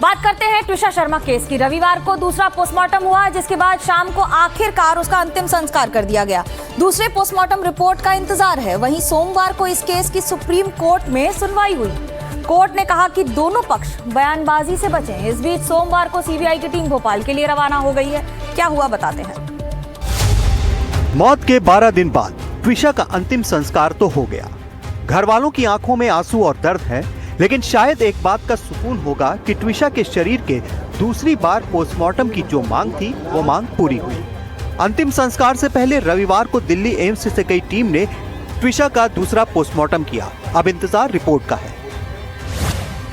बात करते हैं ट्विशा शर्मा केस की। रविवार को दूसरा पोस्टमार्टम हुआ, जिसके बाद शाम को आखिरकार उसका अंतिम संस्कार कर दिया गया। दूसरे पोस्टमार्टम रिपोर्ट का इंतजार है। वहीं सोमवार को इस केस की सुप्रीम कोर्ट में सुनवाई हुई। कोर्ट ने कहा कि दोनों पक्ष बयानबाजी से बचें। इस बीच सोमवार को सीबीआई की टीम भोपाल के लिए रवाना हो गई है। क्या हुआ बताते हैं। मौत के 12 दिन बाद ट्विशा का अंतिम संस्कार तो हो गया। घर वालों की आंखों में आंसू और दर्द है, लेकिन शायद एक बात का सुकून होगा कि ट्विशा के शरीर के दूसरी बार पोस्टमार्टम की जो मांग थी वो मांग पूरी हुई। अंतिम संस्कार से पहले रविवार को दिल्ली एम्स से गई टीम ने ट्विशा का दूसरा पोस्टमार्टम किया। अब इंतजार रिपोर्ट का है।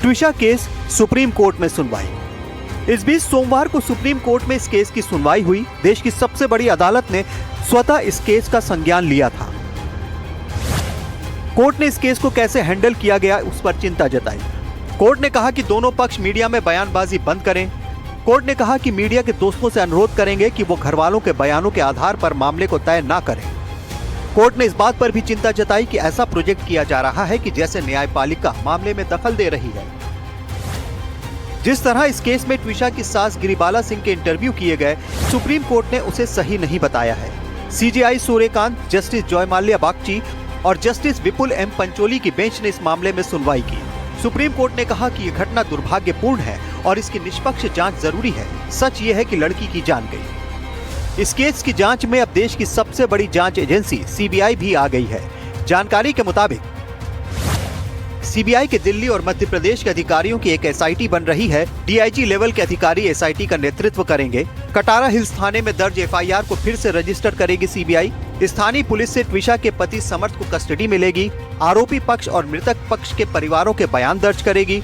ट्विशा केस सुप्रीम कोर्ट में सुनवाई। इस बीच सोमवार को सुप्रीम कोर्ट में इस केस की सुनवाई हुई। देश की सबसे बड़ी अदालत ने स्वतः इस केस का संज्ञान लिया था। कोर्ट ने इस केस को कैसे हैंडल किया गया उस पर चिंता जताई। कोर्ट ने कहा कि दोनों पक्ष मीडिया में बयानबाजी बंद करें। कोर्ट ने कहा कि मीडिया के दोस्तों से अनुरोध करेंगे कि वो घरवालों के बयानों के आधार पर मामले को तय ना करें। कोर्ट ने इस बात पर भी चिंता जताई कि ऐसा प्रोजेक्ट किया जा रहा है कि जैसे न्यायपालिका मामले में दखल दे रही है। जिस तरह इस केस में ट्विशा की सास गिरिबाला सिंह के इंटरव्यू किए गए, सुप्रीम कोर्ट ने उसे सही नहीं बताया है। सीजेआई सूर्यकांत, जस्टिस जयमाल्या बागची और जस्टिस विपुल एम पंचोली की बेंच ने इस मामले में सुनवाई की। सुप्रीम कोर्ट ने कहा कि यह घटना दुर्भाग्यपूर्ण है और इसकी निष्पक्ष जांच जरूरी है। सच ये है कि लड़की की जान गई। इस केस की जांच में अब देश की सबसे बड़ी जांच एजेंसी सीबीआई भी आ गई है। जानकारी के मुताबिक सीबीआई के दिल्ली और मध्य प्रदेश के अधिकारियों की एक एसआईटी बन रही है। डीआईजी लेवल के अधिकारी एसआईटी का नेतृत्व करेंगे। कटारा हिल्स थाने में दर्ज एफआईआर को फिर से रजिस्टर करेगी सीबीआई। स्थानीय पुलिस से ट्विशा के पति समर्थ को कस्टडी मिलेगी। आरोपी पक्ष और मृतक पक्ष के परिवारों के बयान दर्ज करेगी।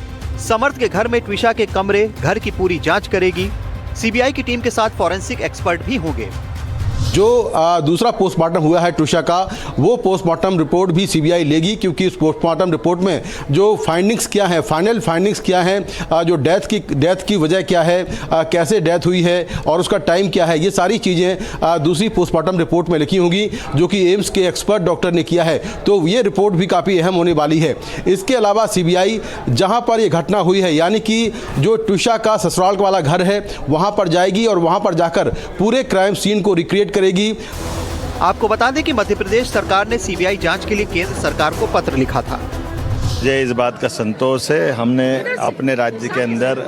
समर्थ के घर में ट्विशा के कमरे, घर की पूरी जांच करेगी। सीबीआई की टीम के साथ फॉरेंसिक एक्सपर्ट भी होंगे। जो दूसरा पोस्टमार्टम हुआ है ट्विशा का, वो पोस्टमार्टम रिपोर्ट भी सीबीआई लेगी, क्योंकि उस पोस्टमार्टम रिपोर्ट में जो फाइंडिंग्स क्या है, फाइनल फाइंडिंग्स क्या है, जो डेथ की वजह क्या है, कैसे डेथ हुई है और उसका टाइम क्या है, ये सारी चीज़ें दूसरी पोस्टमार्टम रिपोर्ट में लिखी होंगी, जो कि एम्स के एक्सपर्ट डॉक्टर ने किया है। तो ये रिपोर्ट भी काफ़ी अहम होने वाली है। इसके अलावा सीबीआई जहाँ पर ये घटना हुई है, यानी कि जो ट्विशा का ससुराल वाला घर है, वहाँ पर जाएगी और वहाँ पर जाकर पूरे क्राइम सीन को रिक्रिएट करेगी। आपको बता दें कि मध्य प्रदेश सरकार ने सीबीआई जांच के लिए केंद्र सरकार को पत्र लिखा था। मुझे इस बात का संतोष है, हमने अपने राज्य के अंदर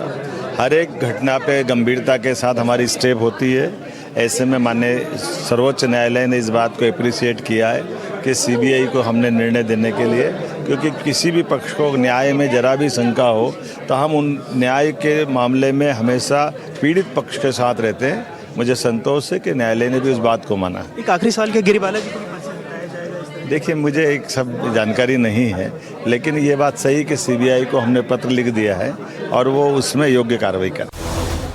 हर एक घटना पे गंभीरता के साथ हमारी स्टेप होती है। ऐसे में माननीय सर्वोच्च न्यायालय ने इस बात को अप्रिशिएट किया है कि सीबीआई को हमने निर्णय देने के लिए, क्योंकि किसी भी पक्ष को न्याय में जरा भी शंका हो तो हम उन न्याय के मामले में हमेशा पीड़ित पक्ष के साथ रहते हैं। मुझे संतोष है कि न्यायालय ने भी उस बात को माना। एक आखिरी सवाल के गिरिबाला जी को फांसी बताया जाएगा इस तरह? देखिए, मुझे एक सब जानकारी नहीं है, लेकिन ये बात सही कि सीबीआई को हमने पत्र लिख दिया है और वो उसमें योग्य कार्रवाई कर।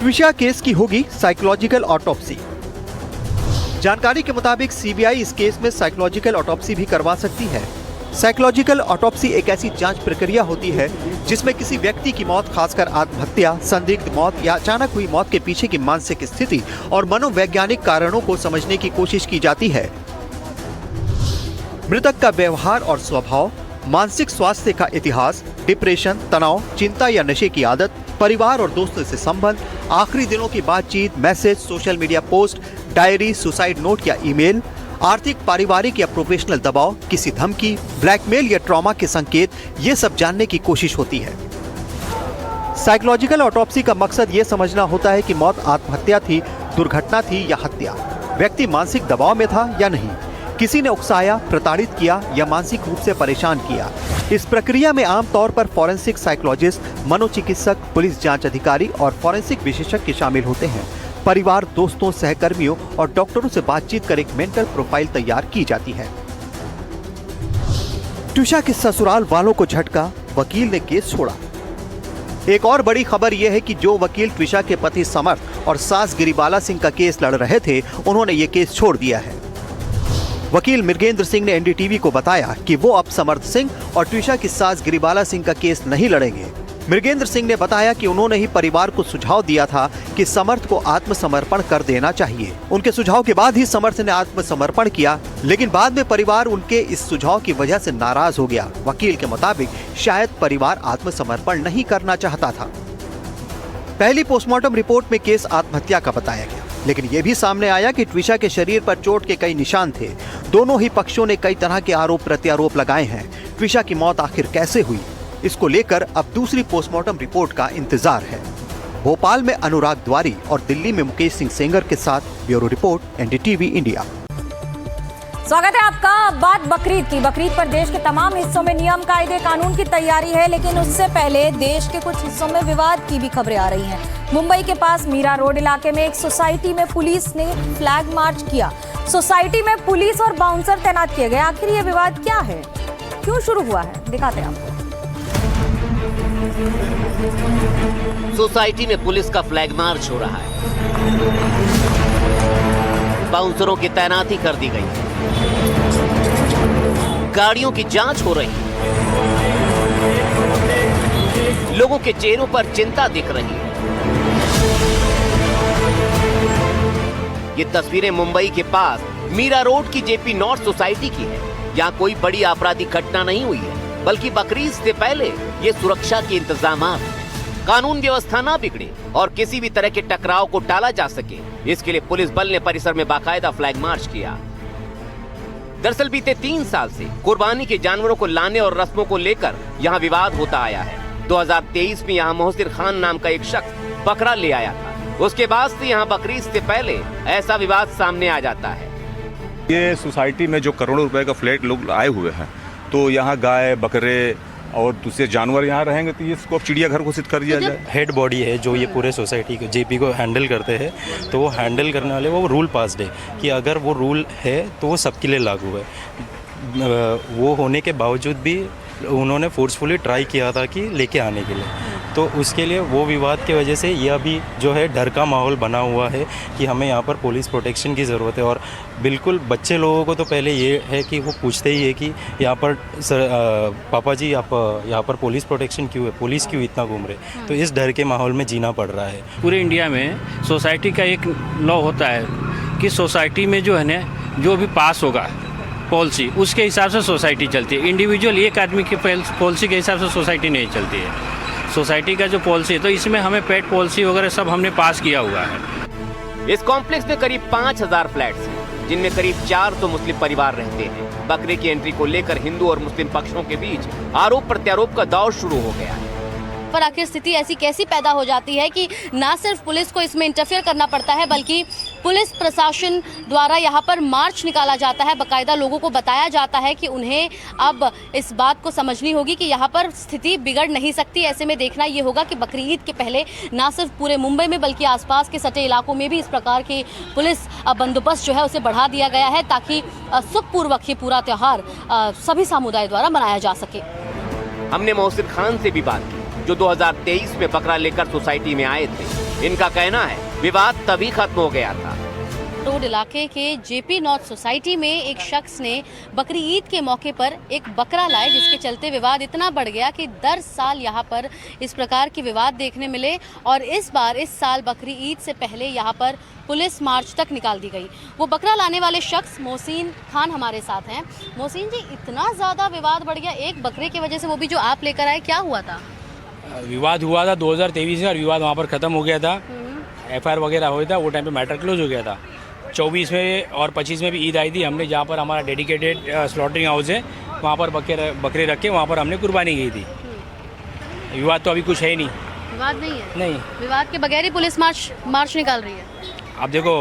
ट्विशा केस की होगी साइकोलॉजिकल ऑटोप्सी। जानकारी के मुताबिक सीबीआई इस केस में साइकोलॉजिकल ऑटोप्सी भी करवा सकती है। साइकोलॉजिकल ऑटोप्सी एक ऐसी जांच प्रक्रिया होती है जिसमें किसी व्यक्ति की मौत, खासकर आत्महत्या, संदिग्ध मौत या अचानक हुई मौत के पीछे की मानसिक स्थिति और मनोवैज्ञानिक कारणों को समझने की कोशिश की जाती है। मृतक का व्यवहार और स्वभाव, मानसिक स्वास्थ्य का इतिहास, डिप्रेशन, तनाव, चिंता या नशे की आदत, परिवार और दोस्तों से संबंध, आखिरी दिनों की बातचीत, message, social media post, diary, suicide note या ईमेल, आर्थिक, पारिवारिक या प्रोफेशनल दबाव, किसी धमकी, ब्लैकमेल या ट्रॉमा के संकेत, ये सब जानने की कोशिश होती है। साइकोलॉजिकल ऑटोप्सी का मकसद ये समझना होता है कि मौत आत्महत्या थी, दुर्घटना थी या हत्या, व्यक्ति मानसिक दबाव में था या नहीं, किसी ने उकसाया, प्रताड़ित किया या मानसिक रूप से परेशान किया। इस प्रक्रिया में आमतौर पर फॉरेंसिक साइकोलॉजिस्ट, मनोचिकित्सक, पुलिस जांच अधिकारी और फॉरेंसिक विशेषज्ञ शामिल होते हैं। परिवार, दोस्तों, सहकर्मियों और डॉक्टरों से बातचीत कर एक मेंटल प्रोफाइल तैयार की जाती है। ट्विशा के ससुराल वालों को झटका, वकील ने केस छोड़ा। एक और बड़ी खबर यह है कि जो वकील ट्विशा के पति समर्थ और सास गिरिबाला सिंह का केस लड़ रहे थे, उन्होंने ये केस छोड़ दिया है। वकील मृगेंद्र सिंह ने एनडीटीवी को बताया कि वो अब समर्थ सिंह और ट्विशा की सास गिरिबाला सिंह का केस नहीं लड़ेंगे। मृगेंद्र सिंह ने बताया कि उन्होंने ही परिवार को सुझाव दिया था कि समर्थ को आत्मसमर्पण कर देना चाहिए। उनके सुझाव के बाद ही समर्थ ने आत्मसमर्पण किया, लेकिन बाद में परिवार उनके इस सुझाव की वजह से नाराज हो गया। वकील के मुताबिक शायद परिवार आत्मसमर्पण नहीं करना चाहता था। पहली पोस्टमार्टम रिपोर्ट में केस आत्महत्या का बताया गया, लेकिन यह भी सामने आया कि ट्विशा के शरीर पर चोट के कई निशान थे। दोनों ही पक्षों ने कई तरह के आरोप प्रत्यारोप लगाए हैं। ट्विशा की मौत आखिर कैसे हुई, इसको लेकर अब दूसरी पोस्टमार्टम रिपोर्ट का इंतजार है। भोपाल में अनुराग द्वारी और दिल्ली में मुकेश सिंह सेंगर के साथ ब्यूरो रिपोर्ट, एनडीटीवी इंडिया। स्वागत है आपका। अब बात बकरीद की। बकरीद पर देश के तमाम हिस्सों में नियम कायदे कानून की तैयारी है, लेकिन उससे पहले देश के कुछ हिस्सों में विवाद की भी खबरें आ रही हैं। मुंबई के पास मीरा रोड इलाके में एक सोसाइटी में पुलिस ने फ्लैग मार्च किया। सोसाइटी में पुलिस और बाउंसर तैनात किए गए। आखिर ये विवाद क्या है, क्यों शुरू हुआ है, दिखाते हैं आपको। सोसाइटी में पुलिस का फ्लैग मार्च हो रहा है। बाउंसरों की तैनाती कर दी गई है। गाड़ियों की जांच हो रही है। लोगों के चेहरों पर चिंता दिख रही है। ये तस्वीरें मुंबई के पास मीरा रोड की जेपी नॉर्थ सोसाइटी की है। यहाँ कोई बड़ी आपराधिक घटना नहीं हुई है, बल्कि बकरीद से पहले ये सुरक्षा के इंतजामात, कानून व्यवस्था ना बिगड़े और किसी भी तरह के टकराव को टाला जा सके, इसके लिए पुलिस बल ने परिसर में बाकायदा फ्लैग मार्च किया। दरअसल बीते 3 साल से कुर्बानी के जानवरों को लाने और रस्मों को लेकर यहाँ विवाद होता आया है। 2023 में यहाँ मोहसिर खान नाम का एक शख्स बकरा ले आया था। उसके बाद से यहाँ बकरीद से पहले ऐसा विवाद सामने आ जाता है। ये सोसाइटी में जो करोड़ों रुपए का फ्लैट लोग आए हुए हैं, तो यहाँ गाय, बकरे और दूसरे जानवर यहाँ रहेंगे, तो इसको अब चिड़ियाघर घोषित कर दिया जाए। हेड बॉडी है जो ये पूरे सोसाइटी को, जेपी को हैंडल करते हैं, तो वो हैंडल करने वाले वो रूल पास्ड है कि अगर वो रूल है तो वो सबके लिए लागू है। वो होने के बावजूद भी उन्होंने फोर्सफुली ट्राई किया था कि लेके आने के लिए, तो उसके लिए वो विवाद की वजह से ये अभी जो है डर का माहौल बना हुआ है कि हमें यहाँ पर पुलिस प्रोटेक्शन की ज़रूरत है। और बिल्कुल बच्चे लोगों को तो पहले ये है कि वो पूछते ही है कि यहाँ पर पापा जी आप यहाँ पर पुलिस प्रोटेक्शन क्यों है, पुलिस क्यों इतना घूम रहे, तो इस डर के माहौल में जीना पड़ रहा है। पूरे इंडिया में सोसाइटी का एक लॉ होता है कि सोसाइटी में जो है ना, जो भी पास होगा पॉलिसी, उसके हिसाब से सोसाइटी चलती है। इंडिविजुअल एक आदमी की पॉलिसी के हिसाब से सोसाइटी नहीं चलती है। सोसाइटी का जो पॉलिसी है, तो इसमें हमें पेट पॉलिसी वगैरह सब हमने पास किया हुआ है। इस कॉम्प्लेक्स में करीब 5000 फ्लैट्स हैं, जिनमें करीब 400 मुस्लिम परिवार रहते हैं। बकरे की एंट्री को लेकर हिंदू और मुस्लिम पक्षों के बीच आरोप प्रत्यारोप का दौर शुरू हो गया है। पर आखिर स्थिति ऐसी कैसी पैदा हो जाती है कि ना सिर्फ पुलिस को इसमें इंटरफेयर करना पड़ता है, बल्कि पुलिस प्रशासन द्वारा यहाँ पर मार्च निकाला जाता है। बाकायदा लोगों को बताया जाता है कि उन्हें अब इस बात को समझनी होगी कि यहाँ पर स्थिति बिगड़ नहीं सकती। ऐसे में देखना ये होगा कि बकरीद के पहले ना सिर्फ पूरे मुंबई में बल्कि आसपास के सटे इलाकों में भी इस प्रकार की पुलिस बंदोबस्त जो है उसे बढ़ा दिया गया है, ताकि सुखपूर्वक ये पूरा त्यौहार सभी समुदाय द्वारा मनाया जा सके। हमने मोहसिर खान से भी बात की, जो 2023 में बकरा लेकर सोसाइटी में आए थे। इनका कहना है विवाद तभी खत्म हो गया था। रोड इलाके के जेपी नॉर्थ सोसाइटी में एक शख्स ने बकरी ईद के मौके पर एक बकरा लाए, जिसके चलते विवाद इतना बढ़ गया कि दर साल यहाँ पर इस प्रकार के विवाद देखने मिले। और इस साल बकरी ईद से पहले यहाँ पर पुलिस मार्च तक निकाल दी गई। वो बकरा लाने वाले शख्स मोहसिन खान हमारे साथ हैं। मोहसिन जी, इतना ज़्यादा विवाद बढ़ गया एक बकरे की वजह से, वो भी जो आप लेकर आए, क्या हुआ था? विवाद हुआ था 2023 में और विवाद वहाँ पर ख़त्म हो गया था। FIR वगैरह हुआ था, वो टाइम पे मैटर क्लोज हो गया था। 24 में और 25 में भी ईद आई थी। हमने जहाँ पर हमारा डेडिकेटेड स्लॉटरिंग हाउस है, वहाँ पर बकरे रखे, वहाँ पर हमने कुर्बानी की थी। विवाद तो अभी कुछ है ही नहीं। विवाद नहीं है? नहीं, विवाद के बगैर ही पुलिस मार्च निकाल रही है। अब देखो,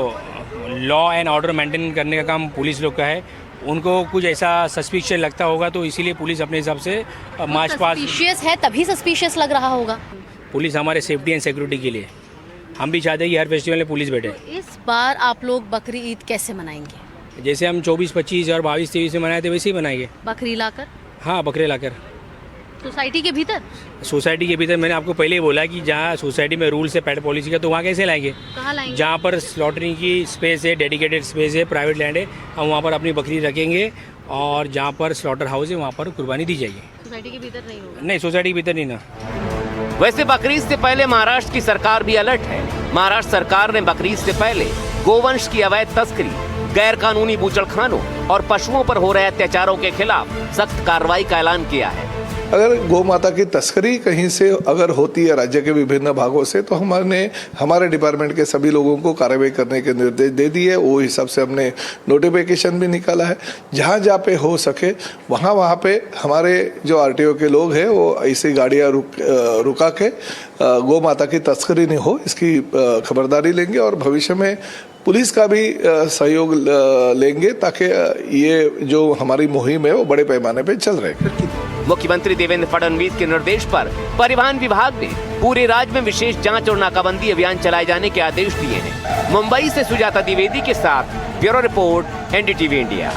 लॉ एंड ऑर्डर मेंटेन करने का काम पुलिस लोग का है। उनको कुछ ऐसा सस्पिशियस लगता होगा, तो इसीलिए पुलिस अपने हिसाब से मार्च पास। सस्पिशियस है तभी सस्पिशियस लग रहा होगा। पुलिस हमारे सेफ्टी एंड सिक्योरिटी के लिए, हम भी चाहते हैं कि हर फेस्टिवल में पुलिस बैठे। इस बार आप लोग बकरी ईद कैसे मनाएंगे? जैसे हम 24, 25 और 22, 23 में मनाए थे, वैसे ही मनाएंगे। बकरी लाकर? हाँ, बकरे लाकर। सोसाइटी के भीतर? सोसाइटी के भीतर मैंने आपको पहले ही बोला कि जहाँ सोसाइटी में रूल्स है पेट पॉलिसी का, तो वहाँ कैसे लाएंगे? कहाँ लाएंगे? जहाँ पर स्लॉटरिंग की स्पेस है, डेडिकेटेड स्पेस है, प्राइवेट लैंड है, हम वहाँ पर अपनी बकरी रखेंगे। और जहाँ पर स्लॉटर हाउस है, वहाँ पर कुर्बानी दी जाएगी। सोसाइटी के भीतर नहीं होगा? नहीं, सोसाइटी के भीतर नहीं ना। वैसे बकरीद से पहले महाराष्ट्र की सरकार भी अलर्ट है। महाराष्ट्र सरकार ने बकरीद से पहले गोवंश की अवैध तस्करी, गैर कानूनी बूचड़खानों और पशुओं पर हो रहे अत्याचारों के खिलाफ सख्त कार्रवाई का ऐलान किया है। अगर गौ माता की तस्करी कहीं से अगर होती है राज्य के विभिन्न भागों से, तो हमने हमारे डिपार्टमेंट के सभी लोगों को कार्रवाई करने के निर्देश दे दिए। वो हिसाब से हमने नोटिफिकेशन भी निकाला है। जहाँ जहाँ पे हो सके वहाँ पे हमारे जो आरटीओ के लोग हैं वो ऐसी गाड़ियाँ रुका के गौ माता की तस्करी नहीं हो इसकी खबरदारी लेंगे, और भविष्य में पुलिस का भी सहयोग लेंगे ताकि ये जो हमारी मुहिम है वो बड़े पैमाने पे चल रहे। मुख्यमंत्री देवेंद्र फडणवीस के निर्देश पर परिवहन विभाग ने पूरे राज्य में विशेष जांच और नाकाबंदी अभियान चलाए जाने के आदेश दिए हैं। मुंबई से सुजाता द्विवेदी के साथ ब्यूरो रिपोर्ट, एनडीटीवी इंडिया।